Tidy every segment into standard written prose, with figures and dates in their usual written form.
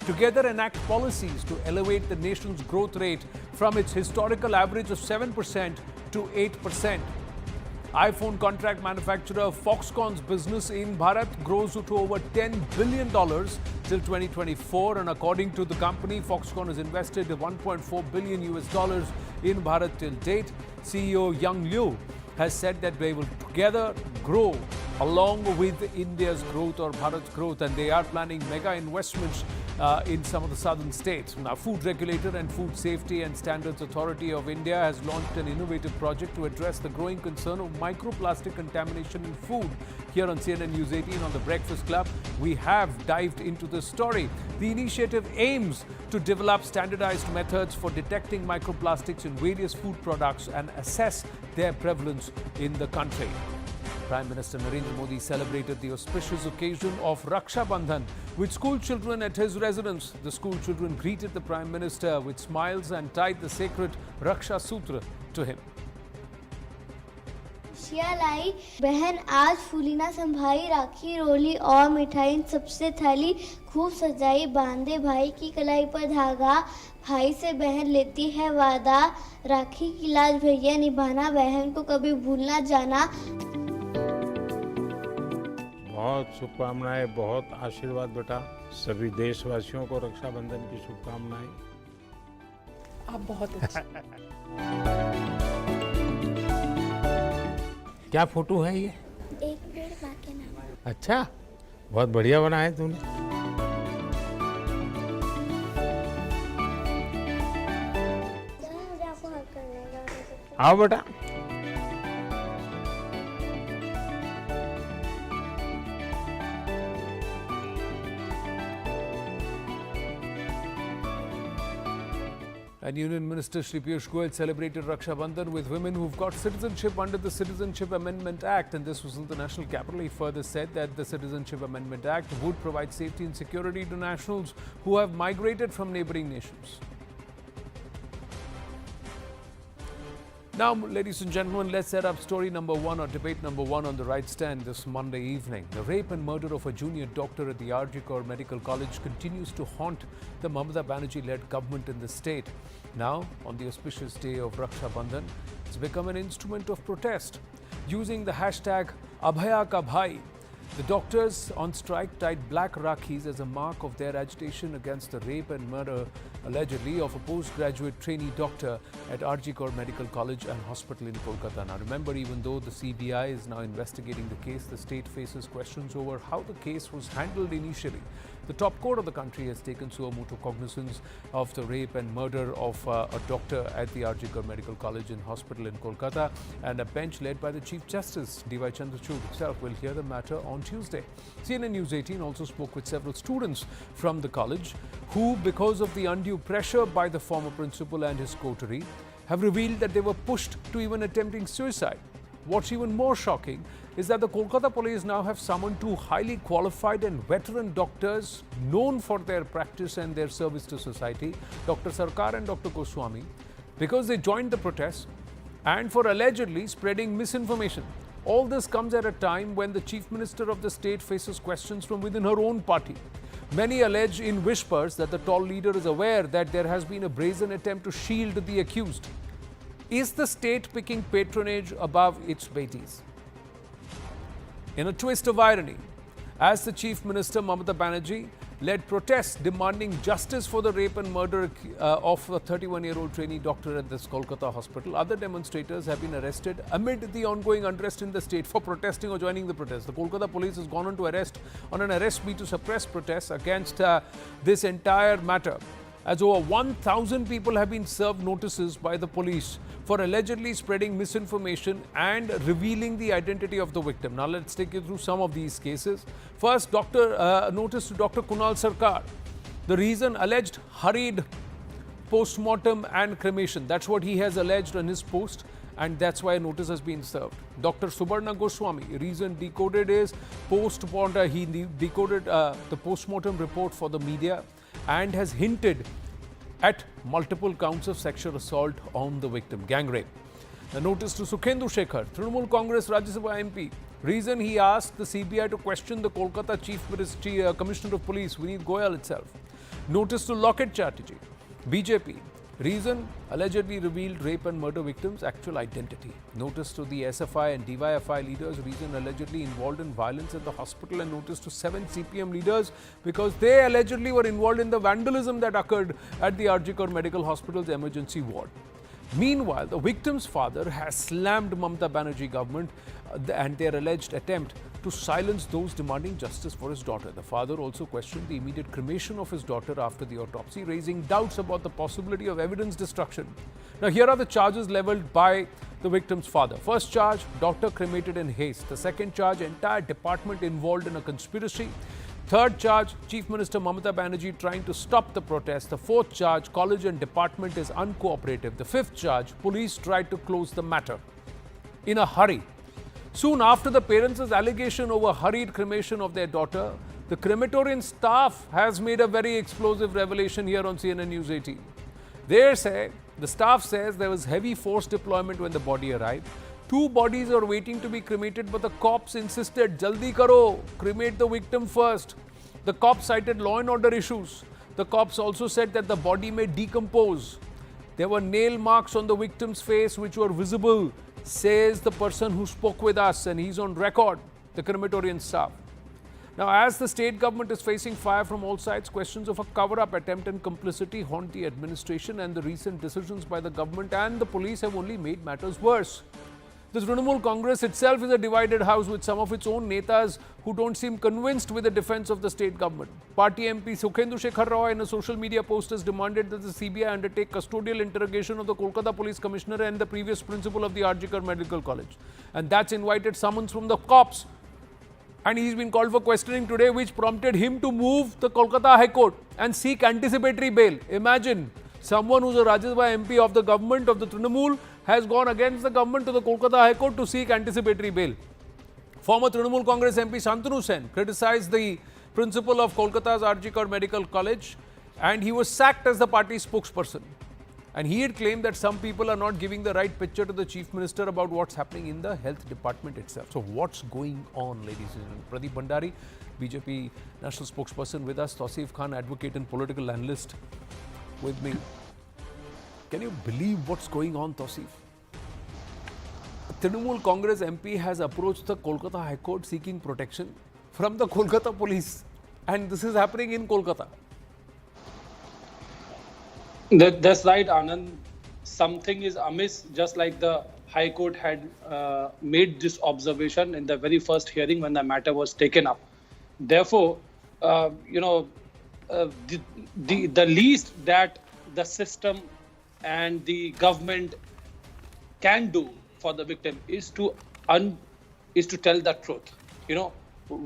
together enact policies to elevate the nation's growth rate from its historical average of 7% to 8%. iPhone contract manufacturer Foxconn's business in Bharat grows to over $10 billion till 2024, and according to the company, Foxconn has invested $1.4 billion in Bharat till date. CEO Young Liu has said that they will together grow along with India's growth or Bharat's growth, and they are planning mega investments in some of the southern states. Now, Food Regulator and Food Safety and Standards Authority of India has launched an innovative project to address the growing concern of microplastic contamination in food. Here on CNN News 18 on The Breakfast Club, we have dived into this story. The initiative aims to develop standardized methods for detecting microplastics in various food products and assess their prevalence in the country. Prime Minister Narendra Modi celebrated the auspicious occasion of Raksha Bandhan with school children at his residence. The school children greeted the Prime Minister with smiles and tied the sacred Raksha Sutra to him. लाई बहन आज फूली ना संभाई राखी रोली और मिठाई सबसे थाली खूब सजाई बांधे भाई की कलाई पर धागा भाई से बहन लेती है वादा राखी की लाज भैया निभाना बहन को कभी भूल ना जाना बहुत शुभकामनाएं बहुत आशीर्वाद बेटा सभी देशवासियों को रक्षाबंधन की शुभकामनाएं आप बहुत अच्छे क्या फोटो है ये एक पेड़ बाकी ना अच्छा बहुत बढ़िया बना है तूने आओ बेटा And Union Minister Shri Piyush Goyal celebrated Raksha Bandhan with women who've got citizenship under the Citizenship Amendment Act, and this was in the national capital. He further said that the Citizenship Amendment Act would provide safety and security to nationals who have migrated from neighboring nations. Now, ladies and gentlemen, let's set up story number one or debate number one on the right stand this Monday evening. The rape and murder of a junior doctor at the RG Kaur Medical College continues to haunt the Mamata Banerjee-led government in the state. Now, on the auspicious day of Raksha Bandhan, it's become an instrument of protest. Using the hashtag Abhaya Ka Bhai, the doctors on strike tied black rakhis as a mark of their agitation against the rape and murder, allegedly, of a postgraduate trainee doctor at RG Kaur Medical College and Hospital in Kolkata. Now, remember, even though the CBI is now investigating the case, the state faces questions over how the case was handled initially. The top court of the country has taken suo motu cognizance of the rape and murder of a doctor at the RG Kaur Medical College and Hospital in Kolkata, and a bench led by the Chief Justice, D.Y. Chandrachud himself, will hear the matter on Tuesday. CNN News 18 also spoke with several students from the college who, because of the undue pressure by the former principal and his coterie, have revealed that they were pushed to even attempting suicide. What's even more shocking is that the Kolkata police now have summoned two highly qualified and veteran doctors known for their practice and their service to society, Dr. Sarkar and Dr. Goswami, because they joined the protest and for allegedly spreading misinformation. All this comes at a time when the Chief Minister of the state faces questions from within her own party. Many allege in whispers that the tall leader is aware that there has been a brazen attempt to shield the accused. Is the state picking patronage above its Betis? In a twist of irony, as the Chief Minister Mamata Banerjee led protests demanding justice for the rape and murder of a 31-year-old trainee doctor at this Kolkata hospital, other demonstrators have been arrested amid the ongoing unrest in the state for protesting or joining the protest. The Kolkata police has gone on an arrest spree to suppress protests against this entire matter, as over 1,000 people have been served notices by the police for allegedly spreading misinformation and revealing the identity of the victim. Now, let's take you through some of these cases. First, notice to Dr. Kunal Sarkar. The reason, alleged hurried post-mortem and cremation. That's what he has alleged on his post, and that's why a notice has been served. Dr. Subarna Goswami, reason decoded is post-mortem. He decoded the post-mortem report for the media and has hinted at multiple counts of sexual assault on the victim, gang rape. A notice to Sukhendu Shekhar, Trinamool Congress Rajya Sabha MP. Reason, he asked the CBI to question the Kolkata Chief Commissioner of Police, Vineet Goyal itself. Notice to Locket Chatterjee. BJP. Reason allegedly revealed rape and murder victims' actual identity. Notice to the SFI and DYFI leaders. Reason allegedly involved in violence at the hospital. And notice to 7 CPM leaders because they allegedly were involved in the vandalism that occurred at the Arjikar Medical Hospital's emergency ward. Meanwhile, the victim's father has slammed Mamata Banerjee government and their alleged attempt to silence those demanding justice for his daughter. The father also questioned the immediate cremation of his daughter after the autopsy, raising doubts about the possibility of evidence destruction. Now, here are the charges levelled by the victim's father. First charge, daughter cremated in haste. The second charge, entire department involved in a conspiracy. Third charge, Chief Minister Mamata Banerjee trying to stop the protest. The fourth charge, college and department is uncooperative. The fifth charge, police tried to close the matter in a hurry. Soon after the parents' allegation over hurried cremation of their daughter, the crematorium staff has made a very explosive revelation here on CNN News 18. The staff says there was heavy force deployment when the body arrived. 2 bodies are waiting to be cremated, but the cops insisted, Jaldi karo, cremate the victim first. The cops cited law and order issues. The cops also said that the body may decompose. There were nail marks on the victim's face which were visible, says the person who spoke with us, and he's on record, the crematorium staff. Now, as the state government is facing fire from all sides, questions of a cover-up attempt and complicity haunt the administration, and the recent decisions by the government and the police have only made matters worse. The Trinamool Congress itself is a divided house with some of its own netas who don't seem convinced with the defense of the state government. Party MP Sukhendu Shekhar Roy in a social media post has demanded that the CBI undertake custodial interrogation of the Kolkata Police Commissioner and the previous principal of the Arjikar Medical College. And that's invited summons from the cops. And he's been called for questioning today, which prompted him to move the Kolkata High Court and seek anticipatory bail. Imagine someone who's a Rajya Sabha MP of the government of the Trinamool has gone against the government to the Kolkata High Court to seek anticipatory bail. Former Trinamool Congress MP Shantanu Sen criticized the principal of Kolkata's Arjikar Medical College and he was sacked as the party spokesperson. And he had claimed that some people are not giving the right picture to the Chief Minister about what's happening in the health department itself. So what's going on, ladies and gentlemen? Pradeep Bhandari, BJP national spokesperson with us, Tausif Khan, advocate and political analyst with me. Can you believe what's going on, Tausif? Trinamool Congress MP has approached the Kolkata High Court seeking protection from the Kolkata police. And this is happening in Kolkata. That's right, Anand. Something is amiss, just like the High Court had made this observation in the very first hearing when the matter was taken up. Therefore, the least that the system and the government can do for the victim is to tell the truth.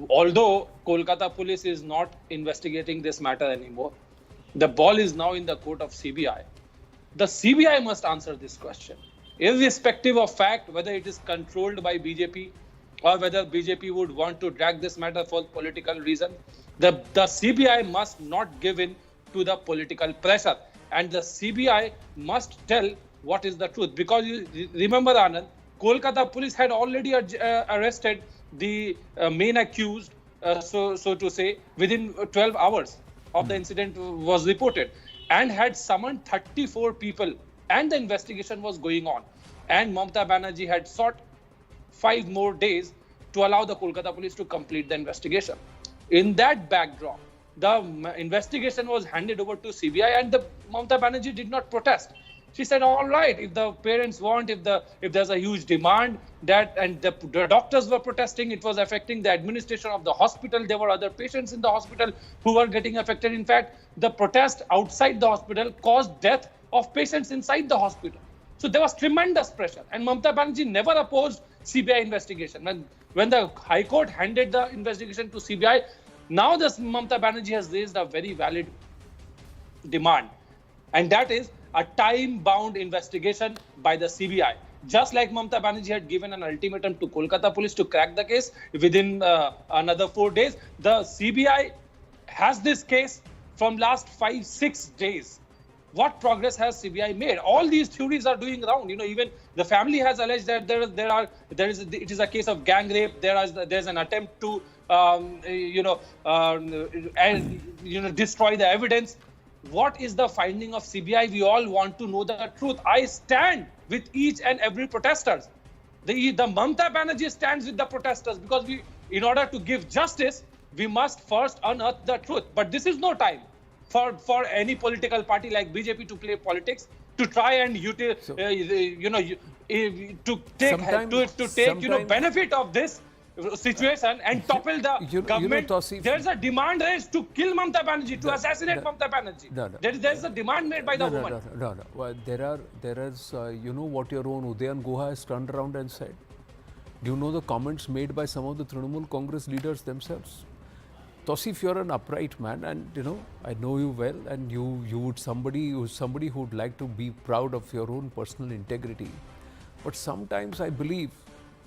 Although Kolkata police is not investigating this matter anymore, the ball is now in the court of CBI. The CBI must answer this question, irrespective of fact whether it is controlled by BJP or whether BJP would want to drag this matter for political reason. The CBI must not give in to the political pressure, and the CBI must tell what is the truth. Because you remember, Anand, Kolkata police had already arrested the main accused, so to say, within 12 hours of the incident was reported, and had summoned 34 people, and the investigation was going on. And Mamata Banerjee had sought 5 more days to allow the Kolkata police to complete the investigation. In that backdrop, the investigation was handed over to CBI, and the Mamata Banerjee did not protest. She said, all right, if the parents want, if there's a huge demand, and the doctors were protesting, it was affecting the administration of the hospital. There were other patients in the hospital who were getting affected. In fact, the protest outside the hospital caused death of patients inside the hospital. So there was tremendous pressure, and Mamata Banerjee never opposed CBI investigation. When the High Court handed the investigation to CBI, now this Mamata Banerjee has raised a very valid demand, and that is a time-bound investigation by the CBI. Just like Mamata Banerjee had given an ultimatum to Kolkata police to crack the case within another 4 days, the CBI has this case from last 5-6 days. What progress has CBI made? All these theories are doing round. Even the family has alleged that it is a case of gang rape. There's an attempt to destroy the evidence. what is the finding of CBI? We all want to know the truth. I stand with each and every protesters. The Mamata Banerjee stands with the protesters, because in order to give justice, we must first unearth the truth. But this is no time for any political party like BJP to play politics, to try and take benefit of this situation and topple the government. There's a demand raised to kill Mamata Banerjee, to assassinate Mamata Banerjee. There's a demand made by the woman. No. Well, there is, what your own Udayan Guha has turned around and said. Do you know the comments made by some of the Trinamool Congress leaders themselves? Tausif, you're an upright man, and I know you well, and you would somebody who would like to be proud of your own personal integrity. But sometimes I believe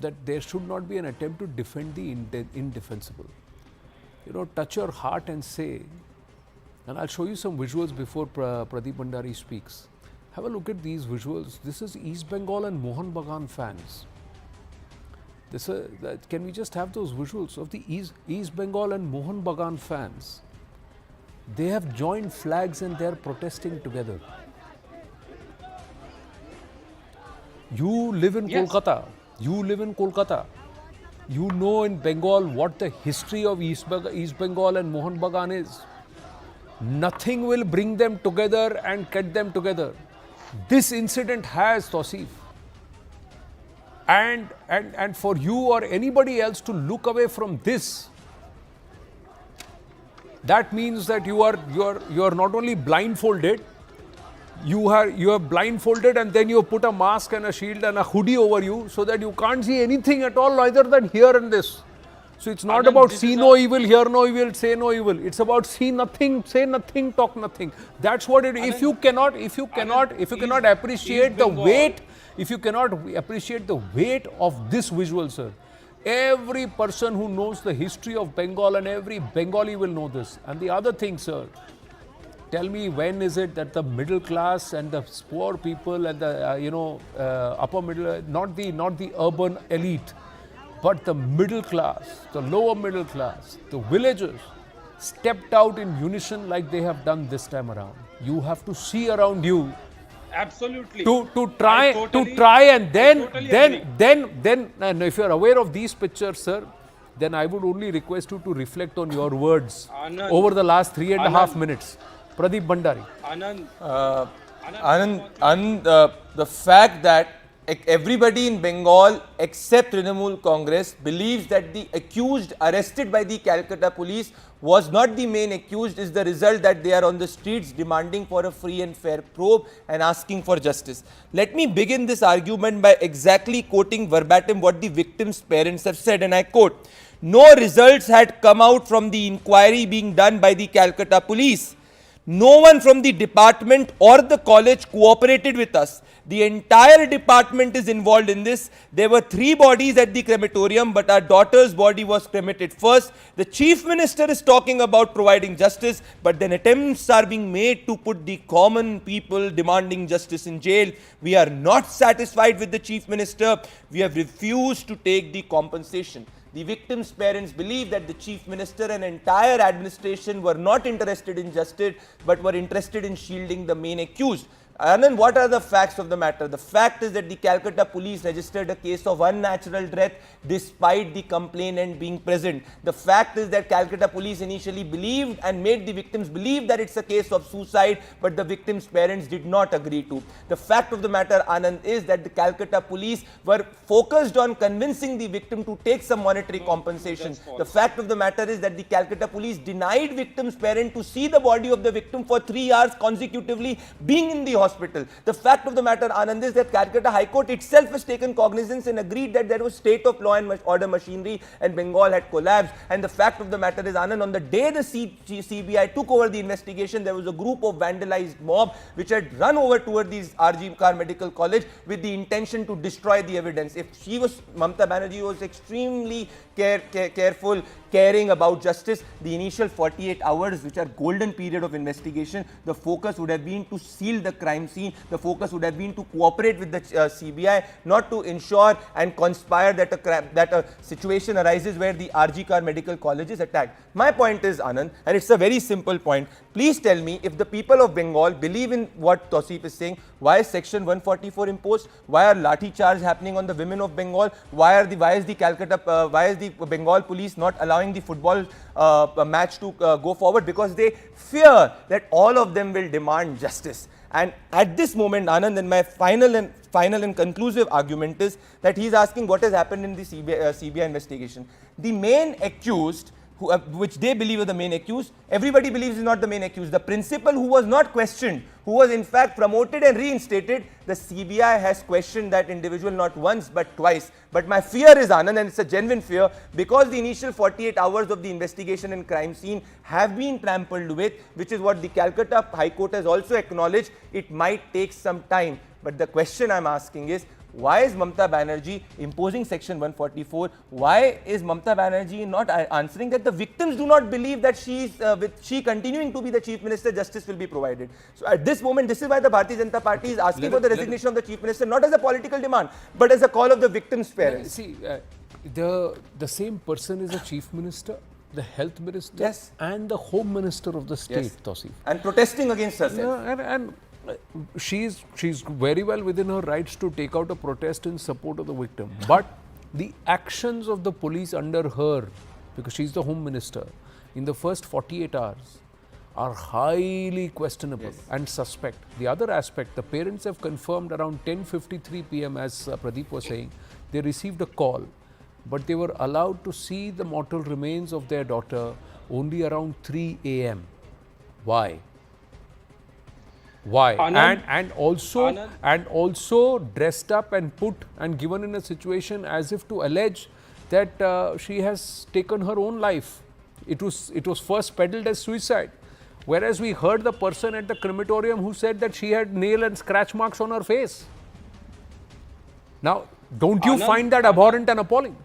that there should not be an attempt to defend the indefensible. Touch your heart and say, and I'll show you some visuals before Pradeep Bhandari speaks. Have a look at these visuals. This is East Bengal and Mohun Bagan fans. Can we just have those visuals of the East Bengal and Mohun Bagan fans? They have joined flags and they are protesting together. You live in Kolkata. You live in Kolkata. You know in Bengal what the history of East Bengal and Mohun Bagan is. Nothing will bring them together and get them together. This incident has, Tausif. And for you or anybody else to look away from this, that means that you are not only blindfolded, you are blindfolded, and then you put a mask and a shield and a hoodie over you so that you can't see anything at all other than here and this. So it's not about see no evil, hear no evil, say no evil. It's about see nothing, say nothing, talk nothing. That's what it is. If you cannot appreciate the weight, if you cannot appreciate the weight of this visual, sir, every person who knows the history of Bengal and every Bengali will know this. And the other thing, sir, tell me, when is it that the middle class and the poor people and the upper middle, not the urban elite, but the middle class, the lower middle class, the villagers, stepped out in unison like they have done this time around? You have to see around you. Absolutely. To try and then and if you are aware of these pictures, sir, then I would only request you to reflect on your words over the last 3.5 minutes. Pradeep Bhandari. Anand, the fact that everybody in Bengal except Trinamool Congress believes that the accused arrested by the Calcutta police was not the main accused is the result that they are on the streets demanding for a free and fair probe and asking for justice. Let me begin this argument by exactly quoting verbatim what the victims' parents have said, and I quote, "No results had come out from the inquiry being done by the Calcutta police. No one from the department or the college cooperated with us. The entire department is involved in this. There were 3 bodies at the crematorium, but our daughter's body was cremated first. The chief minister is talking about providing justice, but then attempts are being made to put the common people demanding justice in jail. We are not satisfied with the chief minister. We have refused to take the compensation." The victims' parents believe that the chief minister and entire administration were not interested in justice, but were interested in shielding the main accused. And then what are the facts of the matter? The fact is that the Calcutta police registered a case of unnatural death despite the complainant being present. The fact is that Calcutta police initially believed and made the victims believe that it's a case of suicide, but the victims' parents did not agree to. The fact of the matter, Anand, is that the Calcutta police were focused on convincing the victim to take some monetary compensation. The fact of the matter is that the Calcutta police denied victims' parents to see the body of the victim for 3 hours consecutively being in the hospital. The fact of the matter, Anand, is that Calcutta High Court itself has taken cognizance and agreed that there was state of law and order machinery and Bengal had collapsed. And the fact of the matter is, Anand, on the day the CBI took over the investigation, there was a group of vandalized mob which had run over toward these RG Kar Medical College with the intention to destroy the evidence. If Mamata Banerjee was extremely careful, caring about justice, the initial 48 hours, which are golden period of investigation, the focus would have been to seal the crime crime scene, the focus would have been to cooperate with the CBI, not to ensure and conspire that a situation arises where the RG Kar Medical College is attacked. My point is, Anand, and it's a very simple point. Please tell me, if the people of Bengal believe in what Tausif is saying, why is Section 144 imposed? Why are lathi charge happening on the women of Bengal? Why is the Bengal police not allowing the football match to go forward? Because they fear that all of them will demand justice. And at this moment, Anand, and my final and conclusive argument is that he is asking what has happened in the CBI investigation. The main accused, which they believe are the main accused, everybody believes is not the main accused. The principal, who was not questioned, who was in fact promoted and reinstated, the CBI has questioned that individual not once but twice. But my fear is, Anand, and it's a genuine fear, because the initial 48 hours of the investigation and crime scene have been trampled with, which is what the Calcutta High Court has also acknowledged, it might take some time. But the question I'm asking is, why is Mamata Banerjee imposing Section 144? Why is Mamata Banerjee not answering that the victims do not believe that with she continuing to be the Chief Minister, justice will be provided? So at this moment, this is why the Bharatiya Janata Party is asking for the resignation of the Chief Minister, not as a political demand, but as a call of the victims' parents. See, the same person is the Chief Minister, the Health Minister, Yes, and the Home Minister of the state, yes, Tausif. and protesting against herself. Yeah, and she's very well within her rights to take out a protest in support of the victim. But the actions of the police under her, because she's the Home Minister, in the first 48 hours are highly questionable and suspect. The other aspect, the parents have confirmed around 10:53 p.m. as Pradeep was saying, they received a call, but they were allowed to see the mortal remains of their daughter only around 3 a.m. Why? Why? Anand, And also dressed up and put and given in a situation as if to allege that she has taken her own life. It was first peddled as suicide, whereas we heard the person at the crematorium who said that she had nail and scratch marks on her face. Now, don't you find that abhorrent and appalling?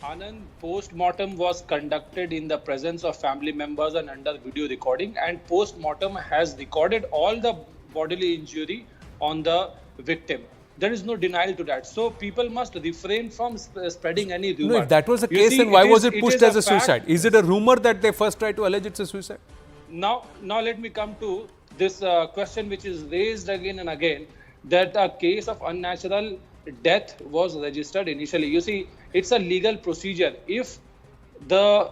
Anand, post-mortem was conducted in the presence of family members and under video recording, and post-mortem has recorded all the bodily injury on the victim. There is no denial to that. So people must refrain from spreading any rumor. No, if that was the case, then why was it pushed as a suicide? Is it a rumor that they first tried to allege it's a suicide? Now let me come to this question which is raised again and again, that a case of unnatural death was registered initially. You see, it's a legal procedure. If the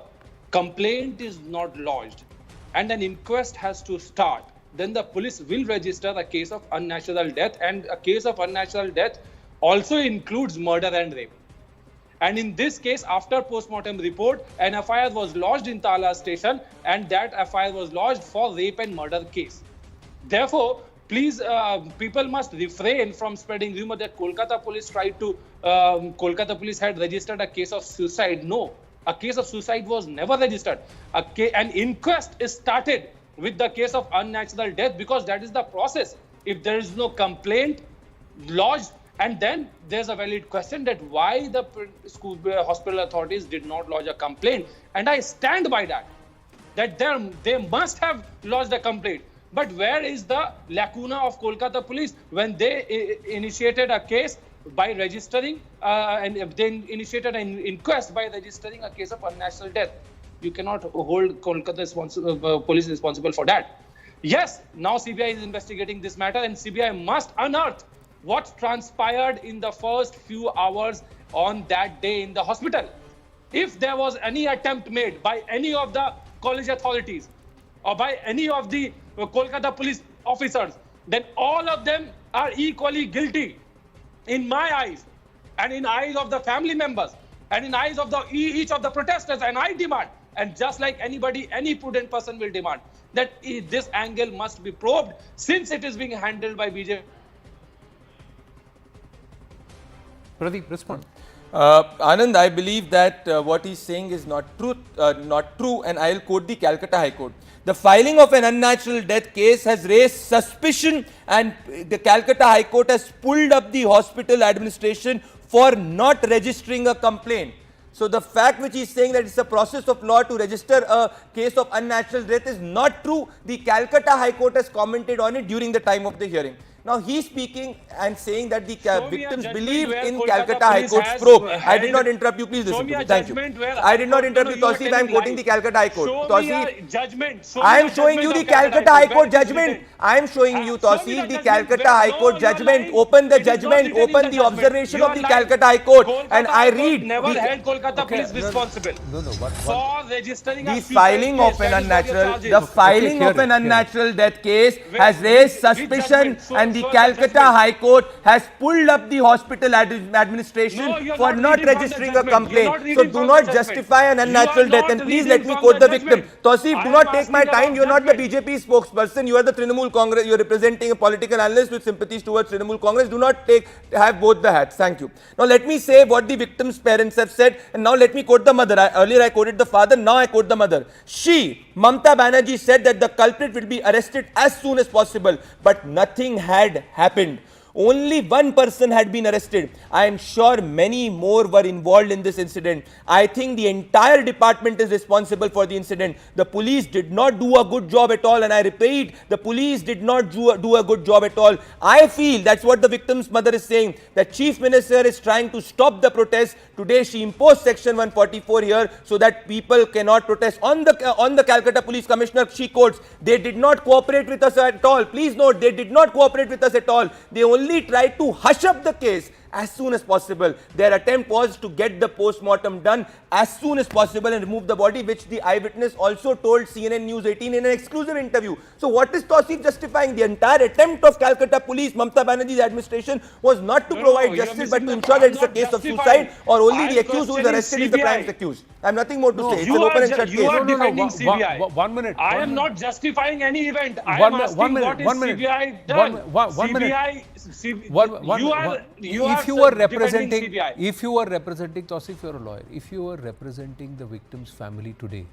complaint is not lodged and an inquest has to start, then the police will register a case of unnatural death, and a case of unnatural death also includes murder and rape. And in this case, after post-mortem report, an FIR was lodged in Tala station, and that FIR was lodged for rape and murder case. Therefore, please, people must refrain from spreading rumor that Kolkata police Kolkata police had registered a case of suicide. No, a case of suicide was never registered. An inquest is started with the case of unnatural death, because that is the process. If there is no complaint lodged, and then there's a valid question that why the hospital authorities did not lodge a complaint. And I stand by that they must have lodged a complaint. But where is the lacuna of Kolkata police when they initiated a case by registering and then initiated an inquest by registering a case of unnatural death? You cannot hold Kolkata police responsible for that. Yes, now CBI is investigating this matter, and CBI must unearth what transpired in the first few hours on that day in the hospital. If there was any attempt made by any of the college authorities or by any of the Kolkata police officers, then all of them are equally guilty in my eyes, and in eyes of the family members, and in eyes of each of the protesters. And I demand, and just like anybody, any prudent person will demand, that this angle must be probed, since it is being handled by BJP. Pradeep, respond. Anand, I believe that what he's saying is not true, and I'll quote the Calcutta High Court. The filing of an unnatural death case has raised suspicion, and the Calcutta High Court has pulled up the hospital administration for not registering a complaint. So the fact which he is saying that it's a process of law to register a case of unnatural death is not true. The Calcutta High Court has commented on it during the time of the hearing. Now he is speaking and saying that the victims believe in Calcutta High Court's probe. I did not interrupt you. Please listen to me. Thank you. I did not interrupt you, Tausif. I am quoting the Calcutta High Court. Tausif, I am showing you the Calcutta High Court judgment. I am showing you, Tausif, the Calcutta High Court judgment. Open the judgment. Open the observation of the Calcutta High Court, and I read. Never held Kolkata police responsible for registering the filing of an unnatural, the filing of an unnatural death case has raised suspicion, and the Calcutta High Court has pulled up the hospital administration for not registering a complaint. So do not justify an unnatural death, and please let me quote the victim. Tausif, do not take my time. You are not the BJP spokesperson. You are the Trinamool Congress. You are representing a political analyst with sympathies towards Trinamool Congress. Do not have both the hats. Thank you. Now let me say what the victim's parents have said, and now let me quote the mother. Earlier I quoted the father. Now I quote the mother. She, Mamata Banerjee, said that the culprit will be arrested as soon as possible, but nothing had happened. Only one person had been arrested. I am sure many more were involved in this incident. I think the entire department is responsible for the incident. The police did not do a good job at all, and I repeat, the police did not do a good job at all. I feel that's what the victim's mother is saying. The Chief Minister is trying to stop the protest. Today she imposed Section 144 here so that people cannot protest. On the Calcutta Police Commissioner, she quotes, they did not cooperate with us at all. Please note, they did not cooperate with us at all. They only tried to hush up the case as soon as possible. Their attempt was to get the post-mortem done as soon as possible and remove the body, which the eyewitness also told CNN News 18 in an exclusive interview. So what is Tausif justifying? The entire attempt of Calcutta Police, Mamata Banerjee's administration, was not to provide justice, but to ensure that it's a case of suicide, or only the accused who is arrested is the crime's accused. I have nothing more to say. It's an open and shut case. You are defending CBI. 1 minute. I am not justifying any event. I am asking what is CBI done. One minute. If you were representing Tausif, you're a lawyer. If you were representing the victim's family today,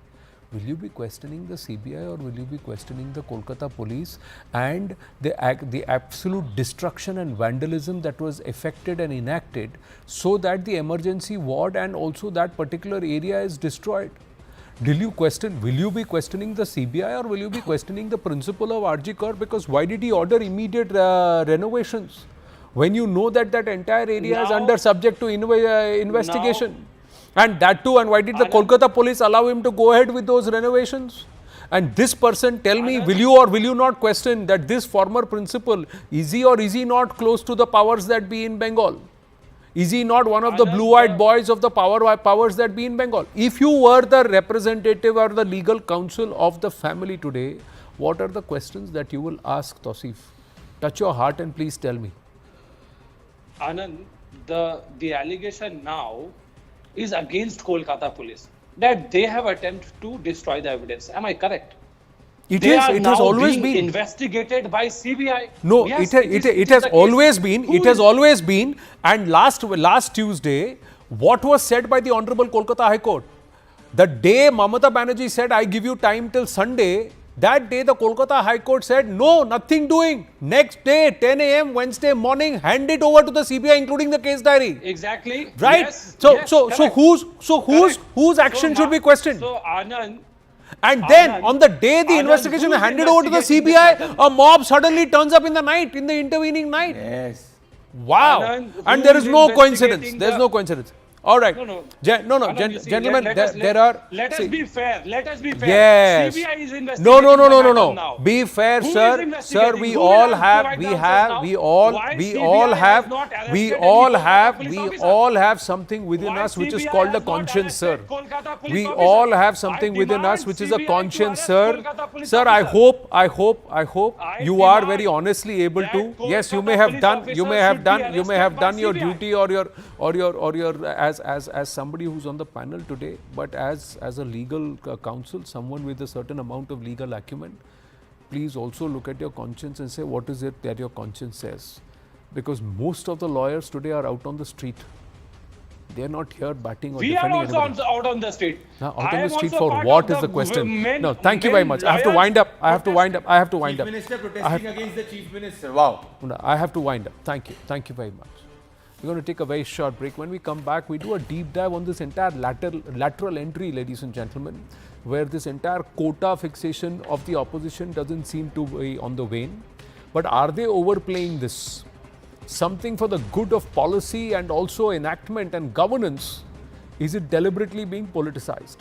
will you be questioning the CBI or will you be questioning the Kolkata police and the absolute destruction and vandalism that was effected and enacted so that the emergency ward and also that particular area is destroyed? Will you be questioning the CBI or will you be questioning the principal of RG Kaur? Because why did he order immediate renovations when you know that that entire area is under subject to investigation? And that too, and why did the Kolkata police allow him to go ahead with those renovations? And this person, tell me, will you or will you not question that this former principal, is he or is he not close to the powers that be in Bengal? Is he not one of the blue-eyed boys of the powers that be in Bengal? If you were the representative or the legal counsel of the family today, what are the questions that you will ask, Tausif? Touch your heart and please tell me. Anand, the allegation now is against Kolkata police that they have attempted to destroy the evidence. Am I correct? It has always been investigated by CBI. No, yes, it has always been. It has always been. And last Tuesday, what was said by the Honorable Kolkata High Court? The day Mamata Banerjee said, I give you time till Sunday, that day the Kolkata High Court said, no, nothing doing. Next day, 10 a.m. Wednesday morning, hand it over to the CBI, including the case diary. Exactly. Right? Yes, So whose action should be questioned? So Anand. And then on the day the investigation is handed over to the CBI, a mob suddenly turns up in the night, in the intervening night. Yes. Wow. Anand, and there is no coincidence. There is the- no coincidence. All right. Anand, you see, Gentlemen, let us be fair. Let us be fair. Yes. CBI is investigating. No. Now. Be fair, Who sir. is investigating? Sir, we Who all will have, provide we the have, answers we now? all, Why we CBI all has have, not arrested we any all Kolkata have, police we officer? all have something within Why us which is CBI called a has not conscience, sir. arrested Kolkata police We officer? all have something I within us demand which is a CBI to conscience, arrest sir. Kolkata police Sir, I officer. hope I you are demand very honestly able that to. Yes, you Kolkata may have police done, officers you may have should be done, you may have arrested by done your CBI. duty or your as somebody who's on the panel today, but as a legal counsel, someone with a certain amount of legal acumen, please also look at your conscience and say what is it that your conscience says. Because most of the lawyers today are out on the street. They are not here batting or We are defending also anybody. out on the street. Now, out I on am the street also for part what of is the question? men- No, thank you very men much. I have to lawyers wind up. I have to wind up. I have to wind Chief up. Minister protesting against the Chief Minister. Wow. No, I have to wind up. Thank you. Thank you very much. We're going to take a very short break. When we come back, we do a deep dive on this entire lateral entry, ladies and gentlemen, where this entire quota fixation of the opposition doesn't seem to be on the wane. But are they overplaying this? Something for the good of policy and also enactment and governance? Is it deliberately being politicized?